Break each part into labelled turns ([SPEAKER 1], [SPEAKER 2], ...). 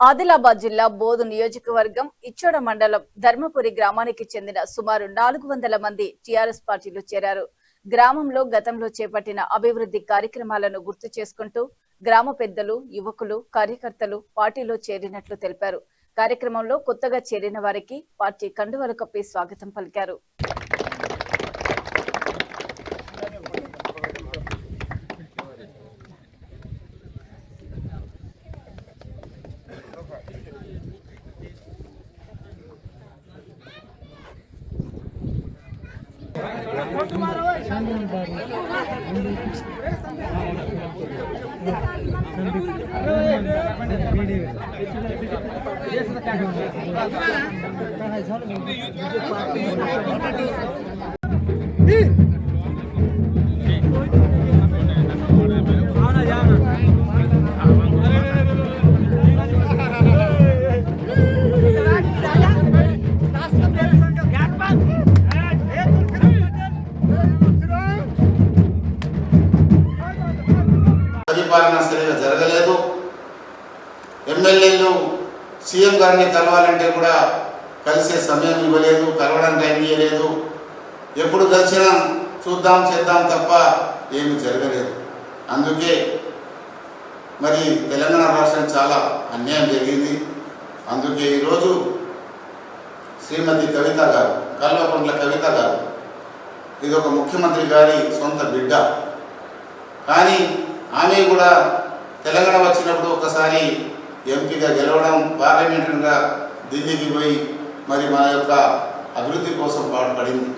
[SPEAKER 1] ఆదిలాబాద్ జిల్లా బోధు నియోజకవర్గం ఇచ్చోడ మండలం ధర్మపురి గ్రామానికి చెందిన సుమారు 400 మంది టీఆర్ఎస్ పార్టీలో చేరారు. గ్రామంలో గతంలో చేపట్టిన అభివృద్ధి కార్యక్రమాలను గుర్తు చేసుకుంటూ గ్రామ పెద్దలు, యువకులు, కార్యకర్తలు పార్టీలో చేరినట్లు తెలిపారు. కార్యక్రమంలో కొత్తగా చేరిన వారికి పార్టీ కండువాలు కప్పి స్వాగతం పలికారు.
[SPEAKER 2] పరిపాలన సరిగా జరగలేదు. ఎమ్మెల్యేలు సీఎం గారిని కలవాలంటే కూడా కలిసే సమయం ఇవ్వలేదు, కలవడానికి టైం ఇవ్వలేదు. ఎప్పుడు కలిసినా చూద్దాం చేద్దాం తప్ప ఏమి జరగలేదు. అందుకే మరి తెలంగాణ రాష్ట్రం చాలా అన్యాయం జరిగింది. అందుకే ఈరోజు శ్రీమతి కవిత గారు, కల్వకుంట్ల కవిత గారు, ఇది ఒక ముఖ్యమంత్రి గారి సొంత బిడ్డ. కానీ ఆమె కూడా తెలంగాణ వచ్చినప్పుడు ఒకసారి ఎంపీగా గెలవడం, పార్లమెంటరీగా ఢిల్లీకి పోయి మరి మన యొక్క అభివృద్ధి కోసం పాటుపడింది.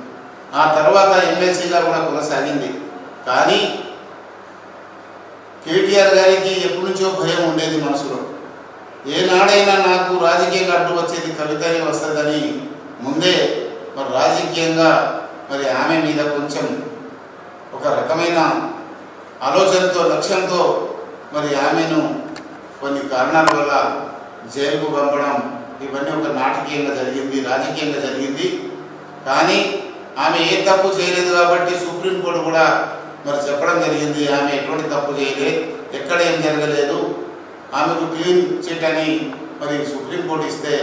[SPEAKER 2] ఆ తర్వాత ఎమ్మెల్సీగా కూడా కొనసాగింది. కానీ కేటీఆర్ గారికి ఎప్పటి నుంచో భయం ఉండేది మనసులో. ఏనాడైనా నాకు రాజకీయంగా అడ్డు వచ్చేది కవితనే వస్తుందని ముందే మరి రాజకీయంగా మరి ఆమె మీద కొంచెం ఒక రకమైన ఆలోచనతో, లక్ష్యంతో మరి ఆమెను కొన్ని కారణాల వల్ల జైలుకు పంపడం ఇవన్నీ ఒక నాటకీయంగా జరిగింది, రాజకీయంగా జరిగింది. కానీ ఆమె ఏ తప్పు చేయలేదు కాబట్టి సుప్రీంకోర్టు కూడా మరి చెప్పడం జరిగింది, ఆమె ఎటువంటి తప్పు చేయలేదు, ఎక్కడ ఏం జరగలేదు, ఆమెకు క్లీన్ చిట్ అని మరి సుప్రీంకోర్టు ఇస్తే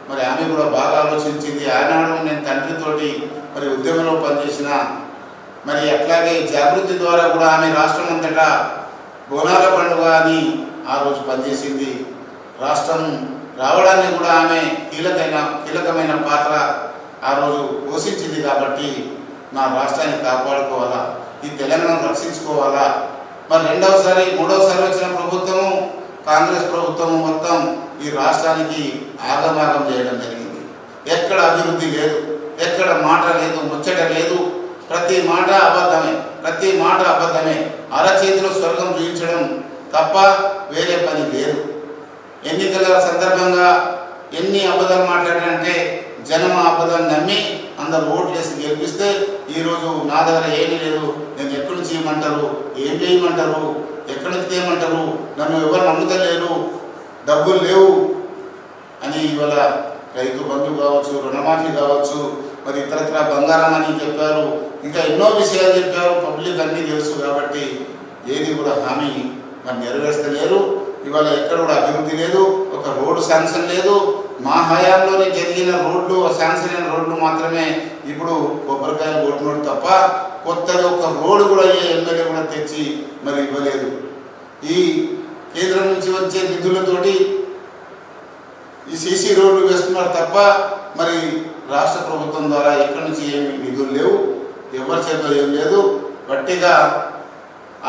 [SPEAKER 2] మరి ఆమె కూడా బాగా ఆలోచించింది. ఆనాడు నేను తండ్రితోటి మరి ఉద్యమంలో పనిచేసిన, మరి అట్లాగే జాగృతి ద్వారా కూడా ఆమె రాష్ట్రం అంతటా బోనాల పండుగ అని ఆ రోజు పనిచేసింది. రాష్ట్రం రావడానికి కూడా ఆమె కీలకమైన పాత్ర ఆ రోజు పోషించింది. కాబట్టి నా రాష్ట్రాన్ని కాపాడుకోవాలా, ఈ తెలంగాణను రక్షించుకోవాలా. మరి రెండవసారి మూడవసారి వచ్చిన ప్రభుత్వము, కాంగ్రెస్ ప్రభుత్వము మొత్తం ఈ రాష్ట్రానికి ఆగమాగం చేయడం జరిగింది. ఎక్కడ అభివృద్ధి లేదు, ఎక్కడ మాట లేదు, ముచ్చట లేదు. ప్రతి మాట అబద్ధమే. అరచేతిలో స్వర్గం చూపించడం తప్ప వేరే పని లేదు. ఎన్నికల సందర్భంగా ఎన్ని అబద్ధాలు మాట్లాడారంటే జనం అబద్ధాలు నమ్మి అందరు ఓట్లు వేసి గెలిపిస్తే ఈరోజు నా దగ్గర ఏమీ లేదు, నేను ఎక్కడి నుంచి చేయమంటారు, ఏం చేయమంటారు, ఎక్కడి నుంచి చేయమంటారు, నన్ను ఎవరు నమ్ముతలేరు, డబ్బులు లేవు అని ఇవాళ రైతు బంధు కావచ్చు, రుణమాఫీ కావచ్చు, మరి ఇతరత్ర బంగారం అని చెప్పారు, ఇంకా ఎన్నో విషయాలు చెప్పారు. పబ్లిక్ అన్నీ తెలుసు కాబట్టి ఏది కూడా హామీ మరి నెరవేర్చలేరు. ఇవాళ ఎక్కడ కూడా అభివృద్ధి లేదు, ఒక రోడ్డు శాంక్షన్ లేదు. మా హయాంలోనే జరిగిన రోడ్లు, శాంక్షన్ అయిన రోడ్లు మాత్రమే ఇప్పుడు కొబ్బరికాయలు కొట్టినోడు తప్ప కొత్తగా ఒక రోడ్డు కూడా ఏ ఎమ్మెల్యే కూడా తెచ్చి మరి ఇవ్వలేదు. ఈ కేంద్రం నుంచి వచ్చే నిధులతోటి ఈ సీసీ రోడ్లు వేస్తున్నారు తప్ప మరి రాష్ట్ర ప్రభుత్వం ద్వారా ఎక్కడి నుంచి ఏమి నిధులు లేవు, ఎవరి చేతిలో ఏం లేదు. గట్టిగా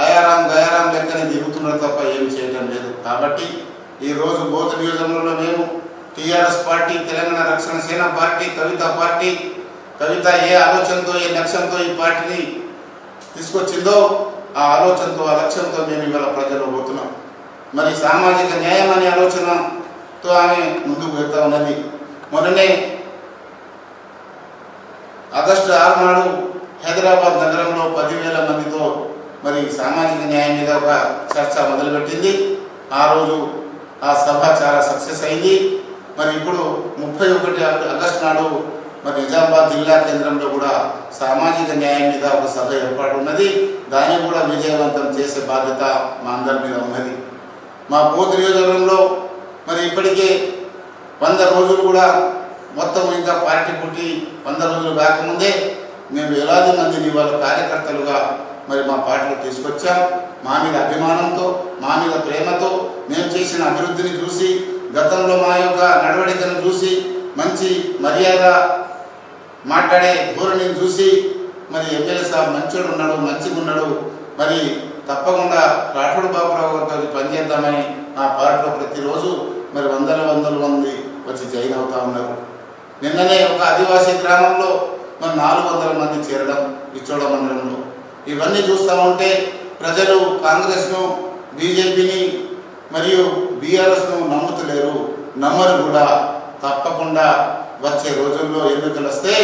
[SPEAKER 2] ఆయారాం గయారాం లెక్కనే దిగుతున్నారు తప్ప ఏమి చేయడం లేదు. కాబట్టి ఈరోజు బోధ నియోజకవర్గంలో మేము టీఆర్ఎస్ పార్టీ, తెలంగాణ రక్షణ సేన పార్టీ, కవిత ఏ ఆలోచనతో, ఏ లక్ష్యంతో ఈ పార్టీని తీసుకొచ్చిందో ఆ ఆలోచనతో, ఆ లక్ష్యంతో మేము ఇవాళ ప్రజలు పోతున్నాం. మరి సామాజిక న్యాయం అనే ఆలోచనతో ఆమె ముందుకు వెళ్తా ఉన్నది. మొన్ననే ఆగస్టు 6 నాడు హైదరాబాద్ నగరంలో 10,000 మందితో మరి సామాజిక న్యాయం మీద ఒక చర్చ మొదలుపెట్టింది. ఆ రోజు ఆ సభ చాలా సక్సెస్ అయింది. మరి ఇప్పుడు 31 ఆగస్టు నాడు మరి నిజామాబాద్ జిల్లా కేంద్రంలో కూడా సామాజిక న్యాయం మీద ఒక సభ ఏర్పాటు ఉన్నది. దాన్ని కూడా విజయవంతం చేసే బాధ్యత మా అందరి మీద ఉన్నది. మా బోధ నియోజకవర్గంలో మరి ఇప్పటికే 100 రోజులు కూడా మొత్తం ఇంకా పార్టీ పుట్టి 100 రోజులు కాకముందే మేము వేలాది మందిని వాళ్ళ కార్యకర్తలుగా మరి మా పార్టీలో తీసుకొచ్చాం. మా మీద అభిమానంతో, మా మీద ప్రేమతో, మేము చేసిన అభివృద్ధిని చూసి, గతంలో మా యొక్క నడవడికను చూసి, మంచి మర్యాద మాట్లాడే ధోరణిని చూసి, మరి ఎమ్మెల్యే సాబ్ మంచిగా ఉన్నాడు, మంచిగా ఉన్నాడు, మరి తప్పకుండా రాఠోడ్ బాబురావు గారితో పనిచేద్దామని నా పార్టీలో ప్రతిరోజు మరి వందల మంది వచ్చి జాయిన్ అవుతా ఉన్నారు. నిన్ననే ఒక ఆదివాసీ గ్రామంలో మరి 400 మంది చేరడం ఇచ్చోడ మండలంలో. ఇవన్నీ చూస్తూ ఉంటే ప్రజలు కాంగ్రెస్ను, బీజేపీని మరియు బీఆర్ఎస్ను నమ్ముతలేరు, నమ్మరు కూడా. తప్పకుండా వచ్చే రోజుల్లో ఎన్నికలు వస్తే